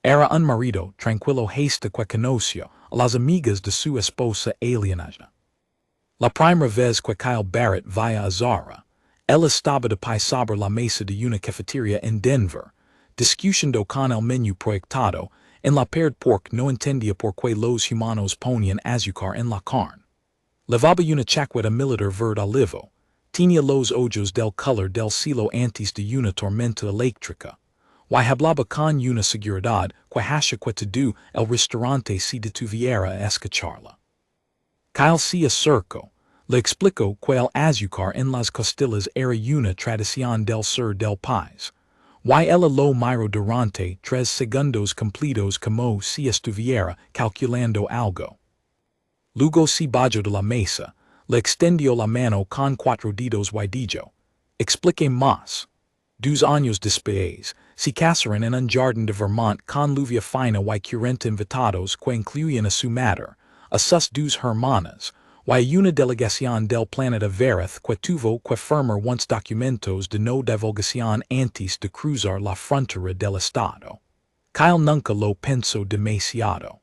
Era un marido, tranquilo hasta que conoció a las amigas de su esposa Alienígena. La primera vez que Kyle Barrett via a Zara, él estaba de pie sobre la mesa de una cafetería en Denver, discutiendo con el menú proyectado, en la pared porque no entendía por qué los humanos ponían azúcar en la carne. Levaba una chaqueta militar verde olivo, tenía los ojos del color del cielo antes de una tormenta eléctrica. Y hablaba con una seguridad que hacía que todo el restaurante se detuviera a escucharla. Kyle se acercó, le explicó que el azúcar en las costillas era una tradición del sur del país. Y ella lo miró durante 3 segundos completos como si estuviera calculando algo. Luego se bajó de la mesa, le extendió la mano con 4 dedos y dijo, explique más. 2 años después, se casaron en un jardín de Vermont con lluvia fina y 40 invitados que incluían a su madre, a sus 2 hermanas, y una delegación del planeta Veraz que tuvo que firmar unos documentos de no divulgación antes de cruzar la frontera del estado. Kyle nunca lo pensó demasiado.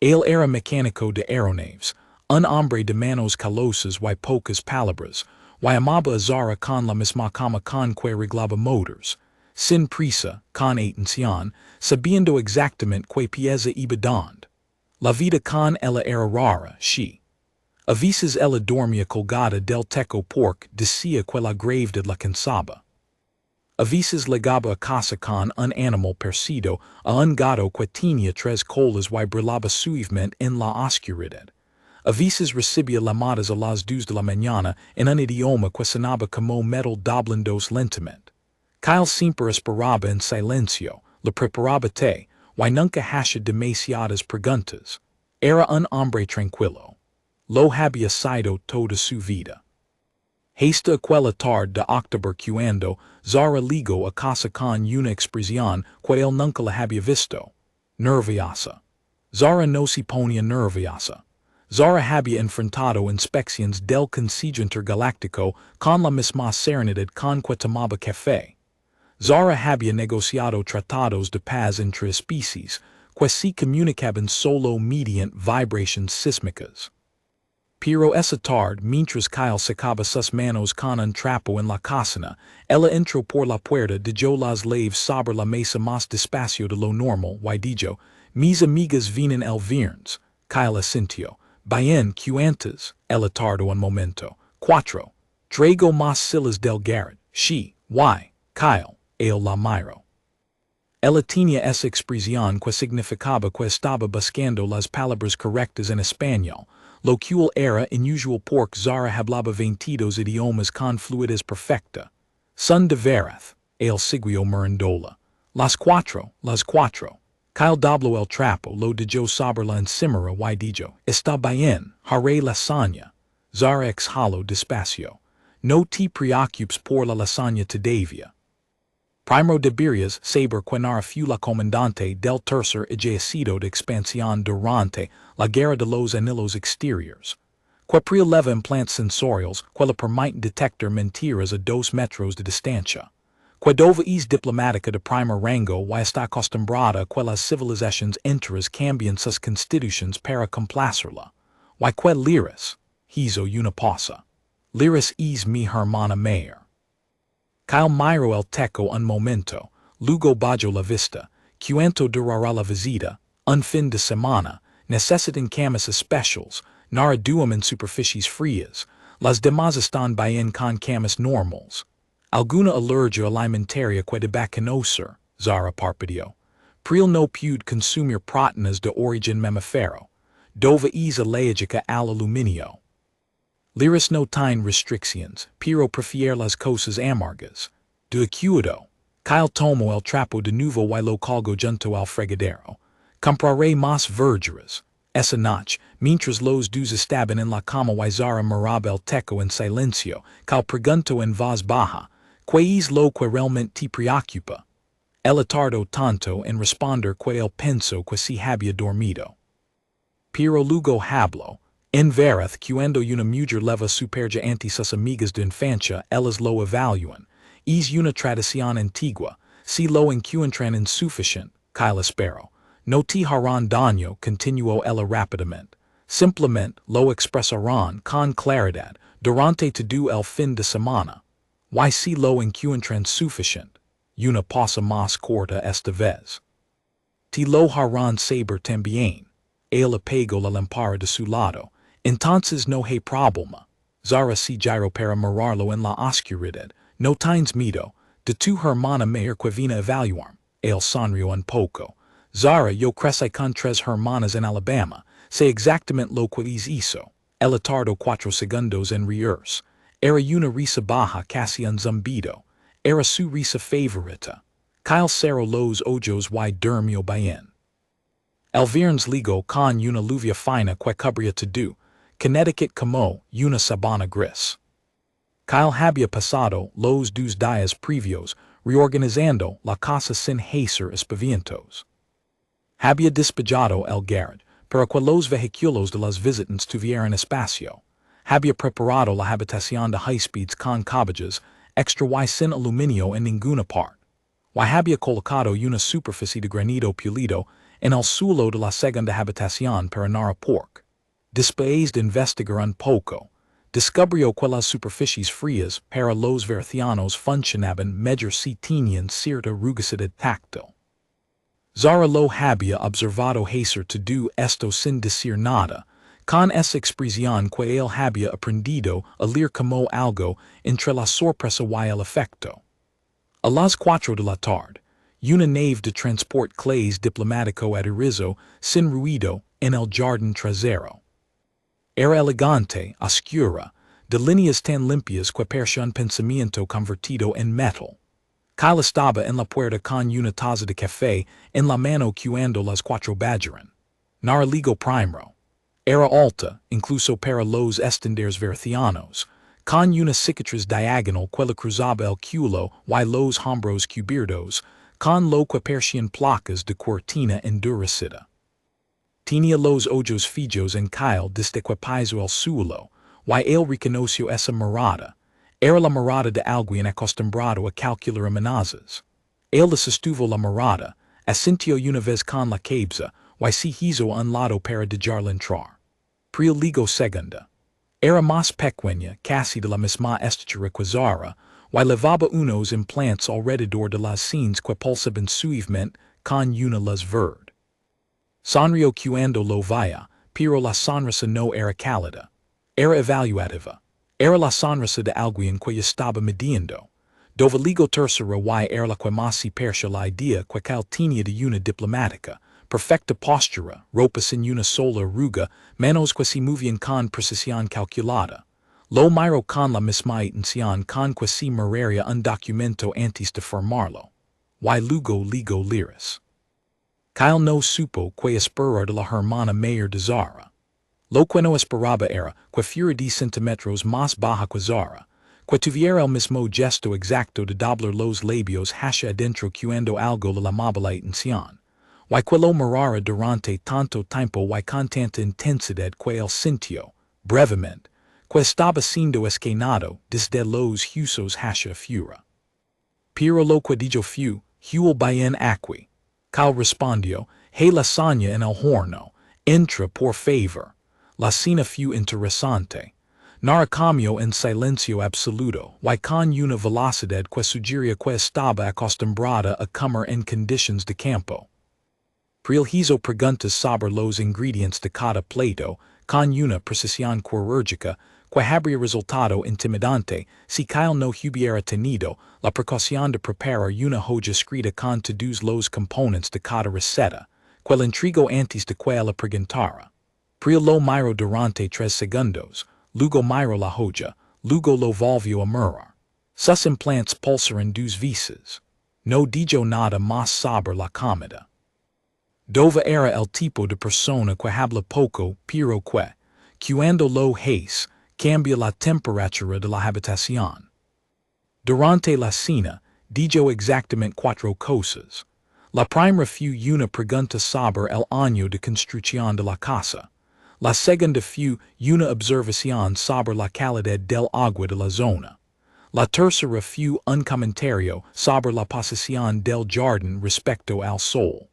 Él era mecánico de aeronaves, un hombre de manos calosas y pocas palabras, y amaba a Zara con la misma cama con que reglaba motors, sin prisa, con atención, sabiendo exactamente que pieza iba donde. La vida con ella era rara, she. A veces ella dormía colgada del techo porque decía que la gravedad la cansaba. A veces llegaba a casa con un animal perdido, a un gato que tenía 3 colas y brillaba suavemente en la oscuridad. A veces recibía llamadas a las 2 de la mañana en un idioma que sonaba como metal doblándose lentamente. Kyle siempre esperaba en silencio, le preparaba té, y nunca hacía demasiadas preguntas. Era un hombre tranquilo. Lo había sido toda su vida. Hasta aquella tarde de octubre cuando Zara llegó a casa con una expresión que él nunca la había visto. Nerviosa. Zara no se ponía nerviosa. Zara había enfrentado inspecciones del Consejo Intergaláctico con la misma serenidad con que tomaba café. Zara había negociado tratados de paz entre especies que se comunicaban solo mediante vibraciones sísmicas. Pero esa tarde, mientras Kyle secaba sus manos con un trapo en la cocina, ella entró por la puerta, dejó las llaves sobre la mesa más despacio de lo normal y dijo, mis amigas vienen el viernes. Kyle asintió. Bien, que antes, ella tardó un momento. 4. Traigo más sillas del garret. She, why, Kyle, él la miró. Ella tenía esa expresión que significaba que estaba buscando las palabras correctas en español, lo cual era inusual porque Zara hablaba 22 idiomas con fluidez perfecta. Son de veraz, él siguió mirándola. Las 4. Kyle dobló el trapo, lo dejó sobre la encimera y dijo, está bien, haré lasaña. Zara exhaló despacio. No te preocupes por la lasaña todavía. Primero deberías saber que no fue la comandante del tercer ejército de expansión durante la guerra de los anillos exteriores. Que preleva implantes sensoriales que le permiten detectar mentiras a 2 metros de distancia. Que dova es diplomática de primer rango y está acostumbrada que las civilizaciones enteras cambien sus constituciones para complacerla. Y que Liris hizo una pausa. Liris es mi hermana mayor. Kyle miró el techo un momento, luego bajó la vista. ¿Cuánto durará la visita? Un fin de semana. Necesitan camas especiales. No duermen en superficies frías. Las demás están bien con camas normales. ¿Alguna alergia alimentaria que deba conocer? Zara parpadeó. Priel no puede consumir proteínas de origen mamífero. Dova es alérgica al aluminio. Liris no tiene restricciones, pero prefiere las cosas amargas. De acuerdo. Kyle tomó el trapo de nuevo y lo colgó junto al fregadero. Compraré más verduras. Esa noche, mientras los 2 estaban en la cama y Zara miraba el techo en silencio, Kyle preguntó en voz baja, ¿qué es lo que realmente te preocupa? Ella tardó tanto en responder que él pensó que se había dormido. Pero luego habló. En verdad, cuando una mujer leva superja ante sus amigas de infancia, ellas lo evalúan. Es una tradición antigua, si lo encuentran insuficiente, Kyle espero. No te harán daño continuo ella rapidamente. Simplemente lo expresarán con claridad durante todo el fin de semana. Y si lo encuentran suficiente, una pausa más corta esta vez. Te lo harán saber también. El apego la lámpara de su lado. Entonces no hay problema. Zara si giro para mirarlo en la oscuridad. No tienes miedo. De tu hermana mayor que vina evaluarme. El sonrió un poco. Zara yo crecí con 3 hermanas en Alabama. Sé exactamente lo que hizo. Ella tardó 4 segundos en reírse. Era una risa baja casi un zumbido. Era su risa favorita. Kyle cerró los ojos y durmió bien. El viernes ligo con una lluvia fina que cubría todo, Connecticut como una sabana gris. Kyle había pasado los 2 días previos reorganizando la casa sin hacer espavientos. Había despejado el garage para que los vehículos de los visitantes tuvieran espacio. Había preparado la habitación de high speeds con cabbages extra y sin aluminio en ninguna parte. Y había colocado una superficie de granito pulido en el suelo de la segunda habitación para nara pork. Después de investigar un poco, descubrió que las superficies frías para los venecianos funcionaban mejor si tenían cierta rugosidad táctil. Zara lo había observado hacer todo esto sin decir nada, con esa expresión que él había aprendido a leer como algo entre la sorpresa y el afecto. A las 4 de la tarde, una nave de transport clase diplomático aterrizó sin ruido en el jardín trasero. Era elegante, oscura, de líneas tan limpias que parecía un pensamiento convertido en metal. Kyle estaba en la puerta con una taza de café en la mano cuando las 4 bajaron. Nara ligo primero. Era alta, incluso para los estándares venecianos, con una cicatriz diagonal que le cruzaba el culo y los hombros cubiertos, con lo que parecían placas de cortina endurecida. Tenía los ojos fijos en Kyle desde que pisó el suelo, y él reconoció esa mirada. Era la mirada de alguien acostumbrado a calcular amenazas. Él sostuvo la mirada, asintió una vez con la cabeza, y se hizo un lado para dejarla entrar. Pero ligo segunda. Era más pequeña, casi de la misma estatura que Zara, y levaba unos implantes alrededor de las sienes que pulsaban suavemente con una luz verde. Sonrió cuando lo veía, pero la sonrisa no era cálida. Era evaluativa. Era la sonrisa de alguien que estaba midiendo. Dove ligo tercera y era la que más se parecía la idea que Kyle tenía de una diplomática, perfecta postura, ropa sin una sola arruga, manos que se movían con precisión calculada. Lo miró con la misma atención con que se miraría un documento antes de firmarlo. Y luego ligo liris. Kyle no supo que esperar de la hermana mayor de Zara. Lo que no esperaba era que fuera 10 centímetros más baja que Zara, que tuviera el mismo gesto exacto de doblar los labios hacia adentro cuando algo le llamaba la atención, y que lo mirara durante tanto tiempo y con tanta intensidad que él sintió, brevemente, que estaba siendo esquinado desde los huesos hacia fuera. Pero lo que dijo fue, "Huel bien aquí." Kyle respondió, "Hey lasaña en el horno, entra por favor." La cena fue interesante. Nara comió en silencio absoluto, y con una velocidad que sugería que estaba acostumbrada a comer en condiciones de campo. Pero hizo preguntas sobre los ingredientes de cada plato, con una precisión quirúrgica que habría resultado intimidante si Kyle no hubiera tenido la precaución de preparar una hoja escrita con todos los componentes de cada receta, que le entregó antes de que la preguntara. Pero lo miró durante 3 segundos, luego miró la hoja, luego lo volvió a mirar. Sus implantes pulsaron 2 veces. No dijo nada más sobre la comida. Dove era el tipo de persona que habla poco, pero que, cuando lo hace, cambia la temperatura de la habitación. Durante la cena, dijo exactamente 4 cosas. La primera fue una pregunta sobre el año de construcción de la casa. La segunda fue una observación sobre la calidad del agua de la zona. La tercera fue un comentario sobre la posición del jardín respecto al sol.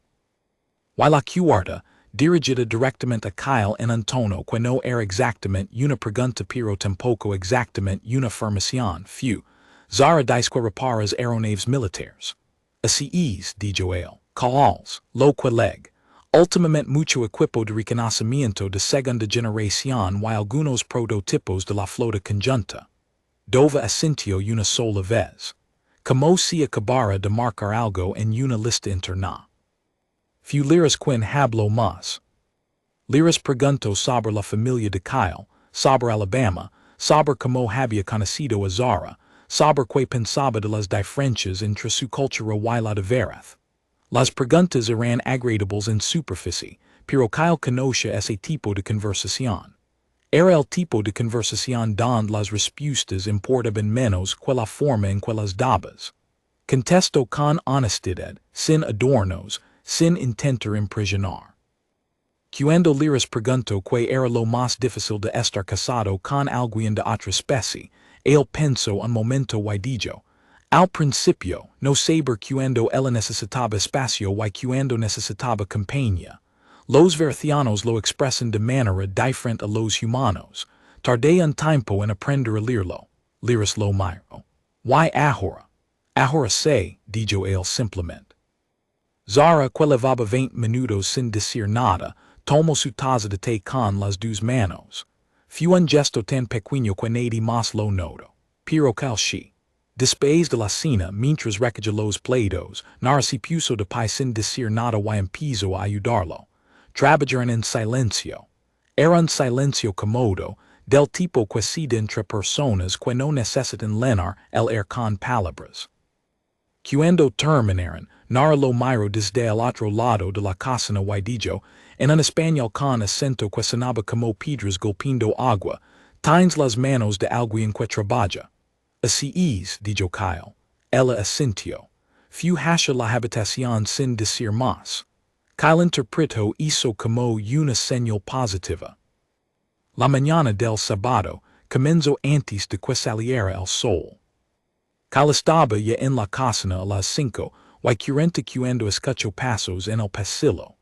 Y la cuarta, dirigida directamente a Kyle en un tono que no era exactamente una pregunta pero tampoco exactamente una afirmación, few. Zara disque reparas aeronaves militares. Así es, dijo él, calls, lo que leg. Ultimamente mucho equipo de reconocimiento de segunda generación y algunos prototipos de la flota conjunta. Dova asintió una sola vez. Como se acabara de marcar algo en una lista interna. Few liras quien hablo más. Liras preguntó sobre la familia de Kyle, sobre Alabama, sobre como había conocido a Zara, sobre que pensaba de las diferencias entre su cultura y la de Veraz. Las preguntas eran agradables en superficie, pero Kyle conoce ese tipo de conversación. Era el tipo de conversación donde las respuestas importaban menos que la forma en que las dabas. Contestó con honestidad, sin adornos, sin intentar impresionar. Cuando liras preguntó que era lo más difícil de estar casado con alguien de otra especie, él pensó un momento y dijo, al principio, no saber cuando ella necesitaba espacio y cuando necesitaba compañía. Los vercianos lo expresan de manera diferente a los humanos. Tardé un tiempo en aprender a leerlo. Liras lo miro. Y ahora. Ahora sé, dijo él simplemente. Zara, que llevaba 20 minutos sin decir nada, tomó su taza de té con las dos manos. Fue un gesto tan pequeño que nadie más lo notó. Pero calci. Después de la cena, mientras recogía los platos, Nara se puso de pie sin decir nada y empezó a ayudarlo. Trabajaron en silencio. Era un silencio cómodo, del tipo que se da entre personas que no necesitan llenar el air con palabras. Cuando terminaron, Nara lo miró desde el otro lado de la cocina y dijo, en un español con acento que sonaba como piedras golpeando agua, tienes las manos de alguien que trabaja. Así es, dijo Kyle. Ella asintió. Fue hacia la habitación sin decir más. Kyle interpretó eso como una señal positiva. La mañana del sábado comenzó antes de que saliera el sol. Kyle estaba ya en la cocina a las 5, y cuando escuchó pasos en el pasillo.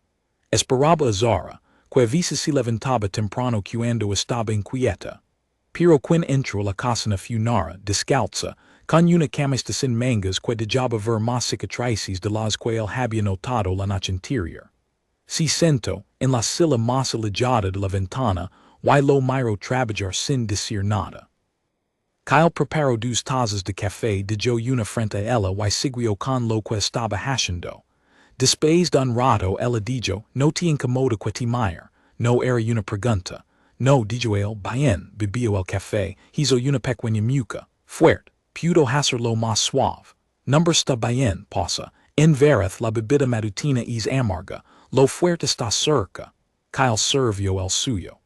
Esperaba a Zara, que a veces se levantaba temprano cuando estaba inquieta. Pero quien entró la cocina fue Nara, descalza, con una camisa sin mangas que dejaba ver más cicatrices de las que él había notado la noche anterior. Se sentó en la silla más alejada de la ventana y lo miró trabajar sin decir nada. Kyle preparó dos tazas de café, dejó una frente a ella y siguió con lo que estaba haciendo. Después de un rato ella dijo, no te incomoda que te mire, no era una pregunta. No, dijo él, bien, bebió el café, hizo una pequeña mueca, fuerte, pudo hacerlo más suave. Number está bien, pasa, en veraz la bebida matutina es amarga, lo fuerte está cerca. Kyle sirvió el suyo.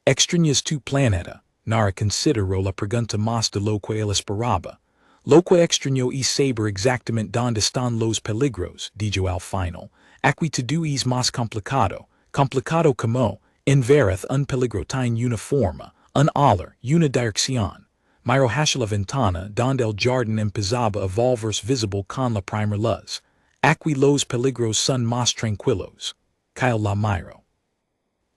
Extrañas tu planeta. Nara consideró la pregunta más de lo que él esperaba. Lo que extrañó es saber exactamente dónde están los peligros, dijo al final. Aquí todo es más complicado. Complicado como, en veraz un peligro tiene una forma, un olor, una dirección. Miró hacia la ventana donde el jardín empezaba a volverse visible con la primera luz. Aquí los peligros son más tranquilos. Kyle la miró.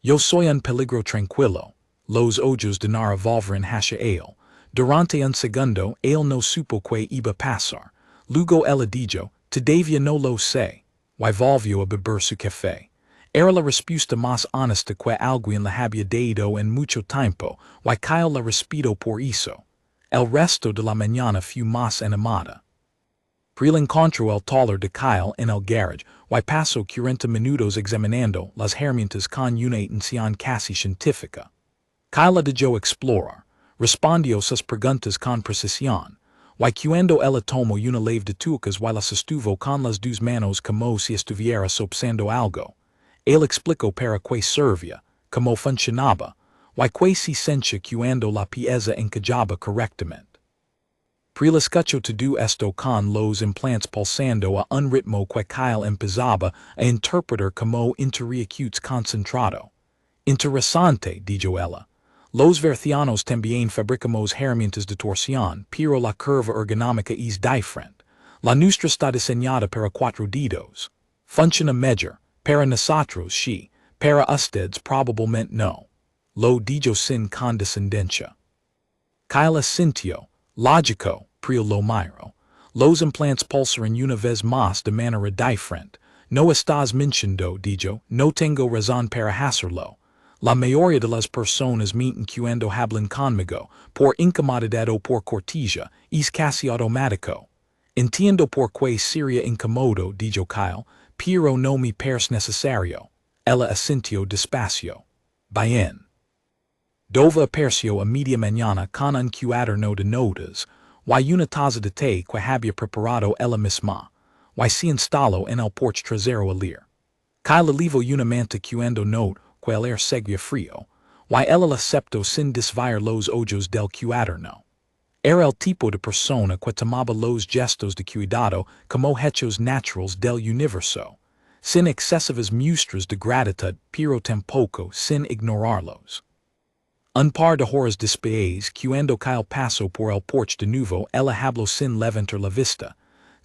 Yo soy un peligro tranquilo. Los ojos de Nara volveron hacia él. Durante un segundo, él no supo que iba a pasar. Luego ella dijo, todavía no lo sé. Y volvió a beber su café. Era la respuesta más honesta que alguien le había dado en mucho tiempo, y Kyle la respetó por eso. El resto de la mañana fue más animada. Priel encontró el taller de Kyle en el garage, y pasó 40 minutos examinando las herramientas con una atención casi científica. Kyle la dejó explorar, respondió sus preguntas con precisión, y cuando ella tomó una leve de tucas y las sostuvo con las dos manos como si estuviera sopsando algo. Él explicó para qué servía, cómo funcionaba, y qué se sentía cuando la pieza encajaba correctamente. Priel escuchó todo esto con los implantes pulsando a un ritmo que Kyle empezaba a interpretar como interacutes concentrado. Interesante, dijo ella. Los vercianos también fabricamos herramientas de torsión, pero la curva ergonómica es diferente. La nuestra está diseñada para 4 dedos. Funciona mejor, para nosotros she, para ustedes probablemente no. Lo dijo sin condescendencia. Kyle Asintio, logico, prio lo miro. Los implants pulsaran una vez más de manera diferente. No estás mintiendo, dijo, no tengo razón para hacerlo. La mayoría de las personas mienten cuando hablan conmigo, por incomodidad o por cortesía, es casi automático. Entiendo por qué sería incómodo, dijo Kyle, pero no me parece necesario. Ella asintió despacio. Bien. Dova apareció a media mañana con un cuaderno de notas, y una taza de té que había preparado ella misma, y se instaló en el porche trasero a leer. Kyle levó una manta cuando note que el aire seguía frío, y ella la aceptó sin desviar los ojos del cuaderno. Era el tipo de persona que tomaba los gestos de cuidado como hechos naturales del universo, sin excesivas muestras de gratitud, pero tampoco sin ignorarlos. Un par de horas después, cuando Kyle pasó por el porche de nuevo, ella habló sin levantar la vista.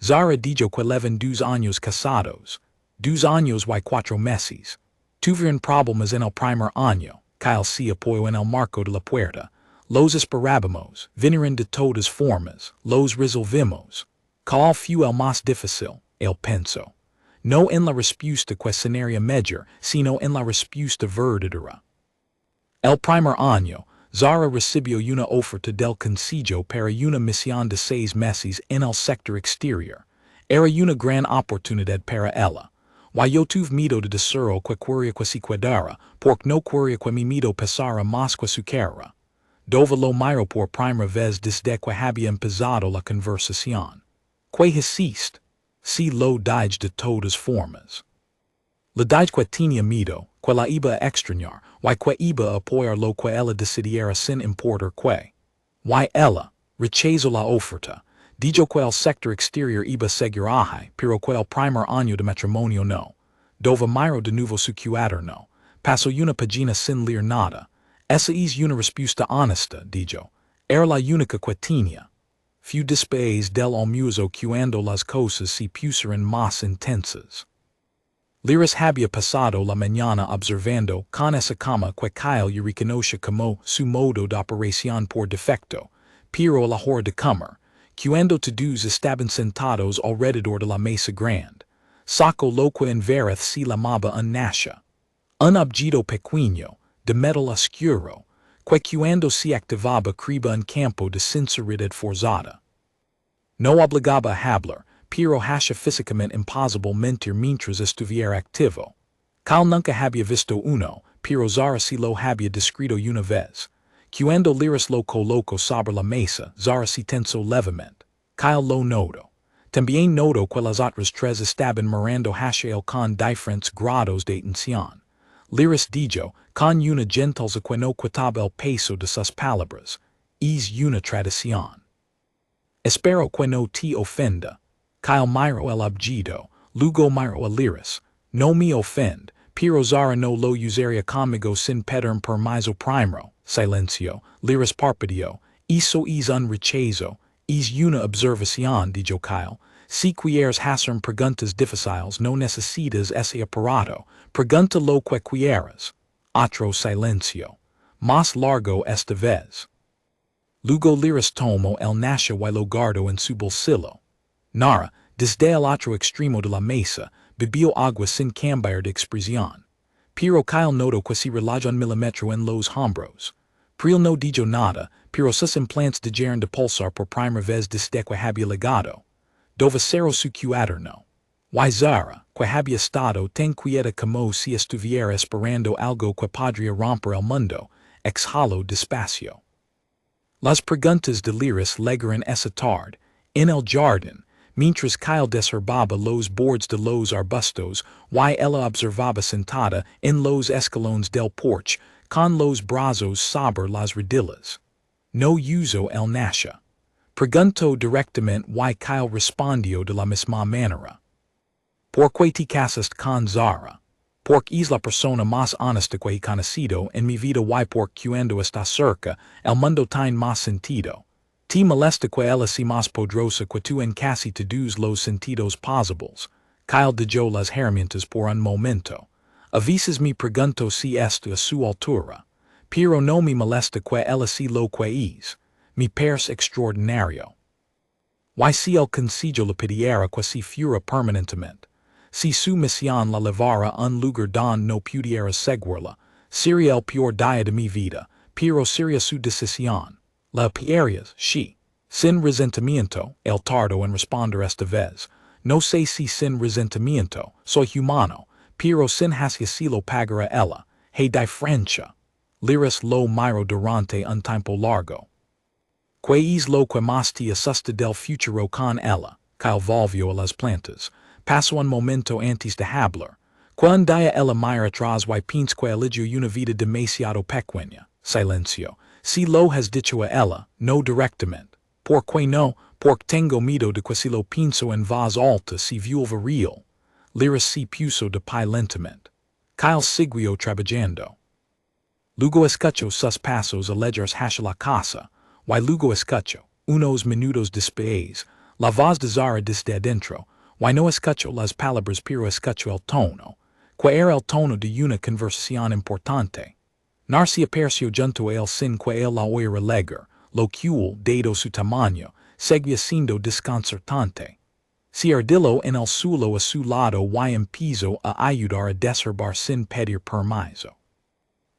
Zara dijo que llevan 2 años casados. 2 años y 4 meses. Tuvieron problemas en el primer año. Kyle se apoyó en el marco de la puerta. Los esperábamos, vinieron de todas formas, los resolvimos. ¿Cuál fue el más difícil? Él pensó. No en la respuesta cuestionaria mayor, sino en la respuesta verdadera. El primer año, Zara recibió una oferta del Consejo para una misión de 6 meses en el sector exterior. Era una gran oportunidad para ella. Y yo tuve miedo de decirlo que quería que se quedara, porque no quería que mi miedo pesara más que su cara. Dova lo miro por primera vez desde que había empezado la conversación. ¿Qué hiciste? Si lo dije de todas formas. Le dije que tenía miedo, que la iba a extrañar, y que iba a apoyar lo que ella decidiera sin importar qué. Y ella rechazó la oferta. Dijo que el sector exterior iba a seguir ahí, pero que el primer año de matrimonio no. Dova miró de nuevo su cuaderno. Pasó una página sin leer nada. Esa es una respuesta honesta, dijo. Era la única que tenía. Fue después del almuerzo cuando las cosas se pusieron más intensas. Liris había pasado la mañana observando con esa cama que Kyle y reconoce como su modo de operación por defecto, pero a la hora de comer, cuando todos estaban sentados alrededor de la mesa grande, sacó lo que en verdad se llamaba un nasha, un objeto pequeño, de metal oscuro, que cuando se activaba creaba un campo de sinceridad forzada. No obligaba a hablar, pero hacía físicamente imposible mentir mientras estuviera activo. Kyle nunca había visto uno, pero Zara sí lo había descrito una vez. Cuando Liris lo colocó sobre la mesa, Zara se tensó levemente. Kyle lo notó. También notó que las otras 3 estaban mirando hacia él con diferentes grados de atención. Liris dijo, con una gentileza que no quitaba el peso de sus palabras, es una tradición. Espero que no te ofenda. Kyle miró el objeto, luego miró a Liris. No me ofende, pero Zara no lo usaría conmigo sin pedirme permiso primero. Silencio. Liris parpadeó. Eso es un rechazo. Es una observación, dijo Kyle. Si quieres hacerme preguntas difíciles no necesitas ese aparato. Pregunta lo que quieras. Otro silencio. Más largo esta vez. Luego Liris tomó el nasha y lo guardó en su bolsillo. Nara, desde el otro extremo de la mesa, bebió agua sin cambiar de expresión. Pero Kyle notó que se relajó un milímetro en los hombros. Priel no dijo nada, pero sus implantes dejaron de pulsar por primera vez desde que había llegado. Dova cerró su cuaderno. Y Zara, que había estado tan quieta como si estuviera esperando algo que podría romper el mundo, exhaló despacio. Las preguntas de Liris llegaron esa tarde, en el jardín, mientras Kyle desherbaba los bordes de los arbustos, y ella observaba sentada en los escalones del porche, con los brazos sobre las rodillas. No usó el nasha. Preguntó directamente y Kyle respondió de la misma manera. ¿Por qué te casaste con Zara? Porque es la persona más honesta que he conocido en mi vida y porque cuando está cerca, el mundo tiene más sentido. Te molesta que ella sea más poderosa que tú en casi todos los sentidos posibles. Kyle de yo las herramientas por un momento. A veces me pregunto si esto a su altura. Pero no me molesta que ella si lo que es. Me parece extraordinario. Y si el consejo le pidiera que si fuera permanentemente. Si su misión la llevara un lugar don no pudiera seguirla, sería el peor día de mi vida, pero sería su decisión. La pierdes, sí. Sin resentimiento, el tardo en responder esta vez. No sé si sin resentimiento, soy humano, pero sin hacia si lo pagará ella. Hey diferencia. Liris lo miro durante un tiempo largo. Que es lo que más te asusta del futuro con ella, Kyle volvió a las plantas. Paso un momento antes de hablar. Cuando ella mira atrás y piensa que eligió una vida demasiado pequeña. Silencio. Si lo has dicho a ella, no directamente. ¿Por qué no? Porque tengo miedo de que si lo pienso en voz alta se vuelva real. Liris se puso de pie lentamente. Kyle siguió trabajando. Luego escuchó sus pasos alejados hacia la casa. Y luego escuchó, unos minutos después, la voz de Zara desde adentro. Y no escuchó las palabras pero escuchó el tono. Que era el tono de una conversación importante. Narci apareció junto a él sin que él la oyera leer, lo cual, dado su tamaño, seguía siendo desconcertante. Se ardillo en el suelo a su lado y empezó a ayudar a desherbar sin pedir permiso.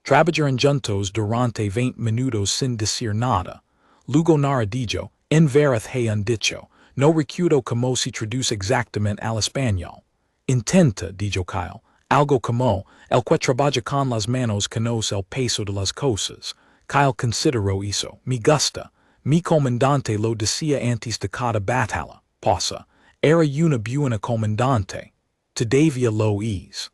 Trabajaron juntos durante 20 minutos sin decir nada. Luego nara dijo, en verdad he un dicho, no recuerdo cómo se traduce exactamente al español. Intenta, dijo Kyle, algo como, el que trabaja con las manos conoce el peso de las cosas. Kyle consideró eso, me gusta. Mi comandante lo decía antes de cada batalla, pausa. Era una buena comandante. Todavía lo es.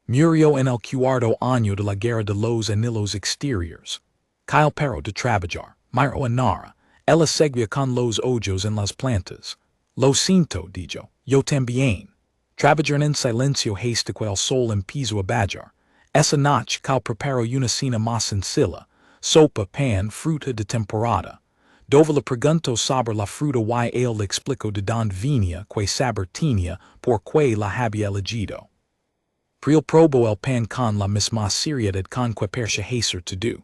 Murió en el cuarto año de la guerra de los anillos exteriores. Kyle paró de trabajar, miró a Nara. Ella seguía con los ojos en las plantas. Lo siento, dijo, yo también. Trabajaron en silencio hasta que el sol empezó a bajar. Esa noche Kyle preparó una cena más sencilla, sopa, pan, fruta de temporada. Dove le preguntó sobre la fruta y él le explicó de dónde venía, qué sabor tenía, por qué la había elegido. Priel probó el pan con la misma seriedad con que parecía hacer todo.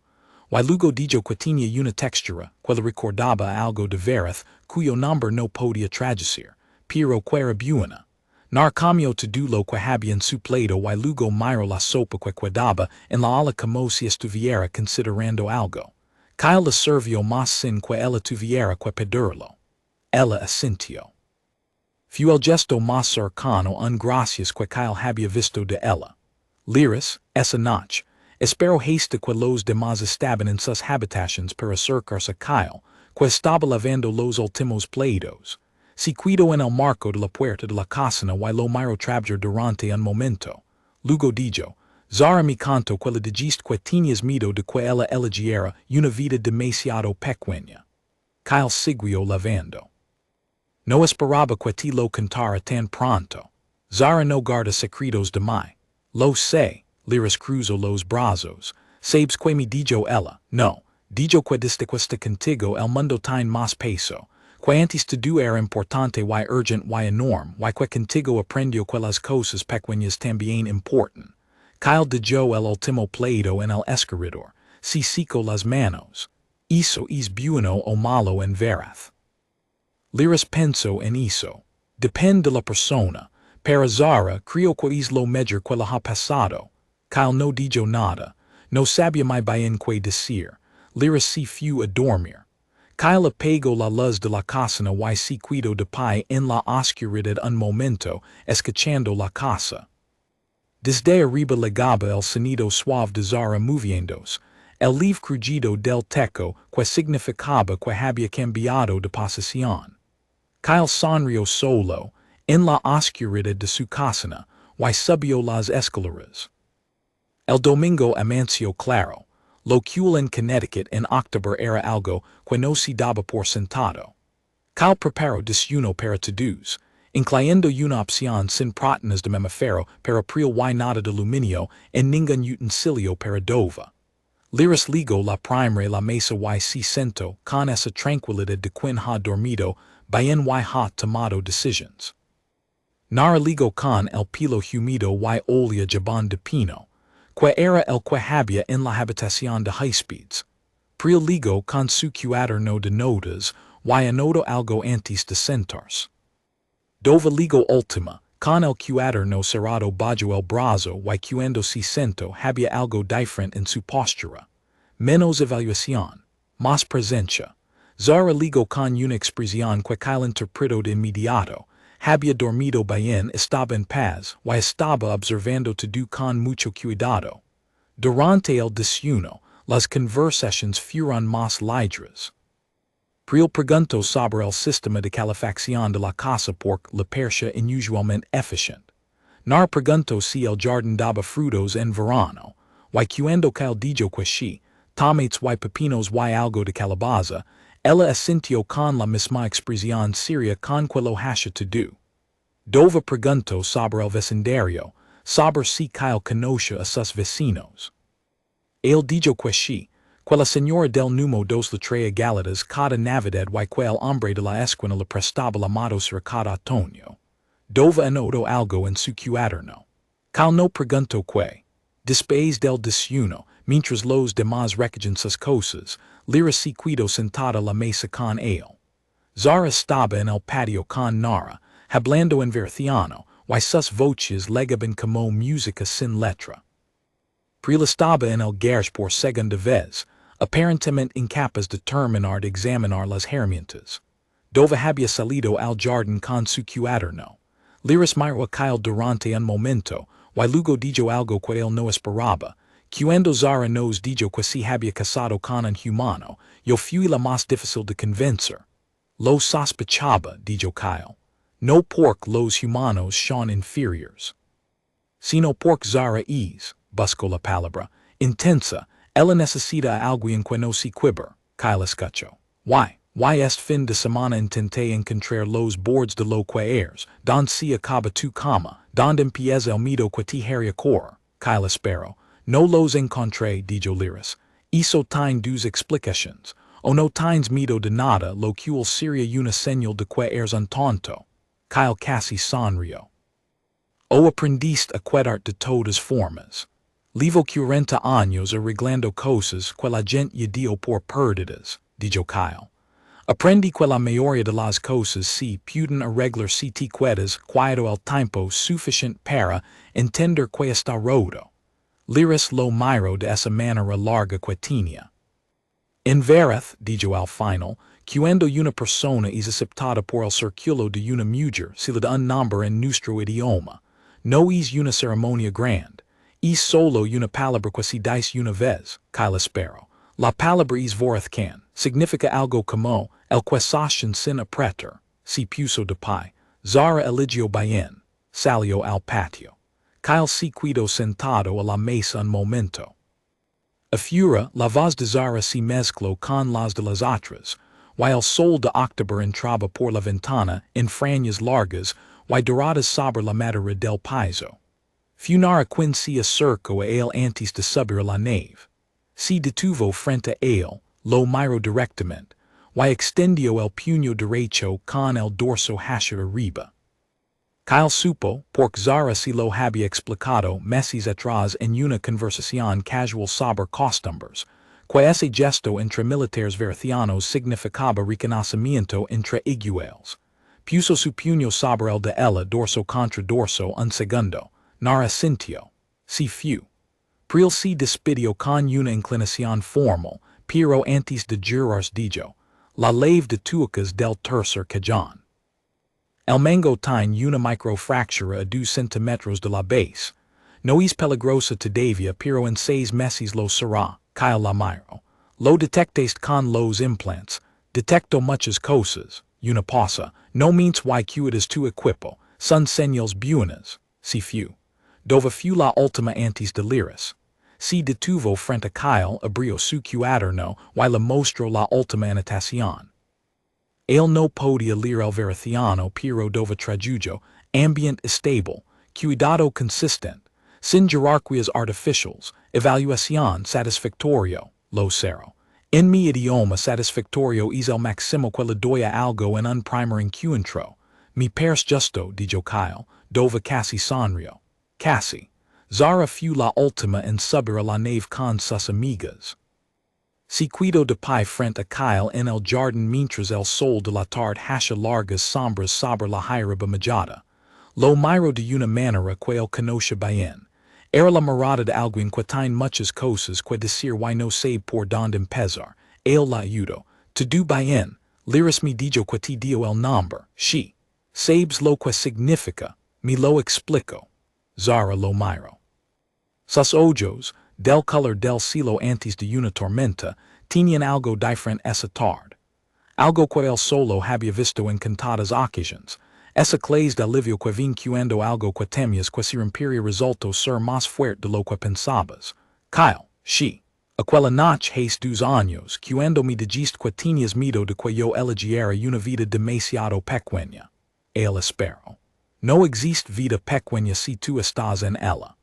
Y luego dijo que tenía una textura, que le recordaba algo de veraz, cuyo nombre no podía traducir, pero que era buena. Nar comió todo lo que había en su plato y luego miró la sopa que quedaba en la olla como si estuviera considerando algo. Kyle le sirvió más sin que ella tuviera que pedirlo. Ella asintió. Fue el gesto más cercano un gracias que Kyle había visto de ella. Liris, esa noche, esperó hasta que los demás estaban en sus habitaciones para acercarse a Kyle, que estaba lavando los últimos platos. Se quedó en el marco de la puerta de la cocina y lo miró trabajar durante un momento. Luego dijo, Zara me contó que le dijiste que tenías miedo de que ella eligiera una vida demasiado pequeña. Kyle siguió lavando. No esperaba que te lo contara tan pronto. Zara no guarda secretos de mí. Lo sé, Liris cruzó los brazos. Sabes que me dijo ella, no, dijo que desde que está contigo el mundo tiene más peso. Que antes todo era importante y urgent y enorme, y que contigo aprendió que las cosas pequeñas también importan. Kyle dejó el último plato en el escorredor. Se secó las manos. Eso es bueno o malo en verdad. Liris pensó en eso. Depende de la persona. Para Zara, creo que es lo mejor que le ha pasado. Kyle no dijo nada. No sabía muy bien qué decir. Liris se fue a dormir. Kyle apagó la luz de la cocina y se quedó de pie en la oscuridad un momento, escuchando la casa. Desde arriba llegaba el sonido suave de Zara moviéndose. El leve crujido del techo que significaba que había cambiado de posición. Kyle sonrió solo, en la oscuridad de su cocina, y subió las escaleras. El domingo amaneció claro. Lo cual en Connecticut en octubre era algo que no se daba por sentado. Kyle preparó desayuno para todos, incluyendo una opción sin proteínas de mamífero para priel y nada de aluminio en ningún utensilio para dova. Liris ligó la primera la mesa y se sentó con esa tranquilidad de quien ha dormido bien y ha tomado decisions. Nara ligo con el pilo humido y olia jabón de pino, que era el que había en la habitación de high speeds. Priel ligo con su cuaderno de notas, y anoto algo antes de sentarse. Dova ligo ultima, con el cuaderno cerrado bajo el brazo y cuando se sentó había algo diferente en su postura. Menos evaluación, más presencia. Zara ligo con una expresión que Kyle interpretó de inmediato. Había dormido bien, estaba en paz, y estaba observando todo con mucho cuidado. Durante el desayuno, las conversaciones fueron más ligeras. Priel preguntó sobre el sistema de calefacción de la casa porque le parecía inusualmente eficiente. Nara preguntó si el jardín daba frutos en verano, y cuando Kyle dijo que sí, tomates y pepinos y algo de calabaza, ella asintió con la misma expresión seria con que lo hacía todo. Dova preguntó sobre el vecindario, sobre si Kyle conocía a sus vecinos. Él dijo que sí, que la señora del número dos le traía galetas cada Navidad y que el hombre de la esquina le prestaba la motosierra cada otoño. Dova anotó algo en su cuaderno. Kyle no preguntó que, después del desayuno, mientras los demás recogen sus cosas, Lyra se quedó sentada a la mesa con él. Zara estaba en el patio con Nara, hablando en verciano, y sus voces llegaban como música sin letra. Priel estaba en el garage por segunda vez, aparentemente incapaz de terminar de examinar las herramientas. Dova había salido al jardín con su cuaderno. Lyra miró a Kyle durante un momento, y luego dijo algo que él no esperaba. Cuando Zara nos dijo que se había casado con un humano, yo fui la más difícil de convencer. Lo sospechaba, dijo Kyle. No porque los humanos son inferiores, sino porque Zara es, buscó la palabra, intensa, ella necesita alguien que no se quiebra, Kyle escuchó. Este fin de semana intenté encontrar los bordes de lo que eres, donde se acaba tu cama, donde empieza el miedo que te haría correr, Kyle esperó. No los encontré, dijo Lyra. Eso tiene dos explicaciones. O no tienes miedo de nada, lo cual sería una señal de que eres un tonto. Kyle casi sonrió. O aprendiste a cuidar de todas formas. Llevo 40 años arreglando cosas que la gente ya dio por perdidas, dijo Kyle. Aprendí que la mayoría de las cosas se pueden arreglar si te quedas quieto el tiempo suficiente para entender que está roto. Lyra lo miró de esa manera larga que tenía. En verdad, dijo al final, cuando una persona es aceptada por el círculo de una mujer se le da un nombre en nuestro idioma. No es una ceremonia grande. Es solo una palabra que se dice una vez, Kyle esperó. La palabra es vorazcan, significa algo como el que sashen sin apretar. Se puso de pie. Zara eligió bien. Salió al patio. Kyle se quedó sentado a la mesa un momento. Afuera, la voz de Zara se mezcló con las de las otras, y el sol de octubre entraba por la ventana en franjas largas y doradas sobre la madera del piso. Funara quien se acercó a él antes de subir a la nave. Se detuvo frente a él, lo miró directamente, y extendió el puño derecho con el dorso hacia arriba. Kyle supo, porque Zara se lo había explicado meses atrás en una conversación casual sobre costumbres, que ese gesto entre militares vercianos significaba reconocimiento entre iguales. Puso su puño sobre el de ella dorso contra dorso un segundo. Nara sintió. Se fue. Priel se despidió con una inclinación formal, pero antes de jurarse dijo, la ley de tuicas del tercer cajón. El mango tiene una microfractura a 2 centímetros de la base. No es peligrosa todavía, pero en 6 meses lo será, Kyle la miró. Lo detectaste con los implantes. Detecto muchas cosas. Una cosa, no means y cuidas tu equipo, son señales buenas. Se fue. Dova fue la última antes de Lyra. Se detuvo frente a Kyle, abrió su cuaderno y le mostró la última anotación. Él no podía leer el verciano, pero dova tradujo, ambient estable, cuidado consistent, sin jerarquías artificiales, evaluación satisfactorio, lo cero. En mi idioma satisfactorio es el máximo que le doy a algo en un primer encuentro. Mi parece justo, dijo Kyle, dova casi sanrio. Casi. Zara fu la ultima en subir la nave con sus amigas. Si cuido de pai frente a Kyle en el jardín mientras el sol de la tarde hacha largas sombras sobre la hierba mojada. Lo miro de una manera que el conoce bien. Era la mirada de alguien que tiene muchas cosas que decir y no sabe por donde empezar. El la ayudo. To do bien. Liris mi dijo que te dio el nombre. She. Sabes lo que significa. Me lo explico. Zara lo miro. Sus ojos, del color del cielo antes de una tormenta, tenían algo diferente esa tarde. Algo que el solo había visto en contadas ocasiones. Esa clase de alivio que vinculando algo que temías que se imperia resultó ser más fuerte de lo que pensabas. Kyle, she. Aquella noche hace 2 años, cuando me dijiste que tenías miedo de que yo elegiera una vida demasiado pequeña. El espero. No existe vida pequeña si tú estás en ella.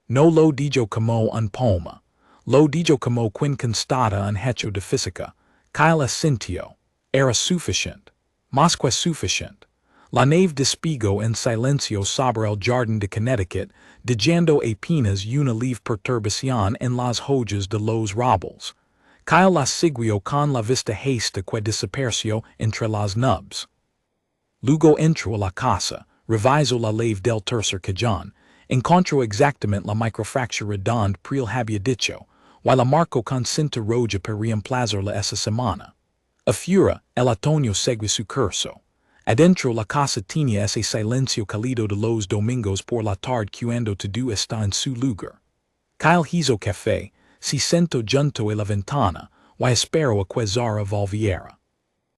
No lo digo como un poema. Lo digo como quien constata un hecho de física. Kyle asintió. Era suficiente. Más que suficiente. La nave despegó en silencio sobre el jardín de Connecticut, dejando apenas una leve perturbación en las hojas de los robles. Kyle la siguió con la vista hasta que desapareció entre las nubes. Luego entró a la casa, revisó la nave del tercer cajón, encontró exactamente la microfractura donde Priel había dicho, y la marcó con cinta roja para reemplazarla esa semana. Afuera, el otoño segue su curso. Adentro la casa tenía ese silencio cálido de los domingos por la tarde cuando todo está en su lugar. Kyle hizo café, se sentó junto a la ventana, y esperó a que Zara volviera.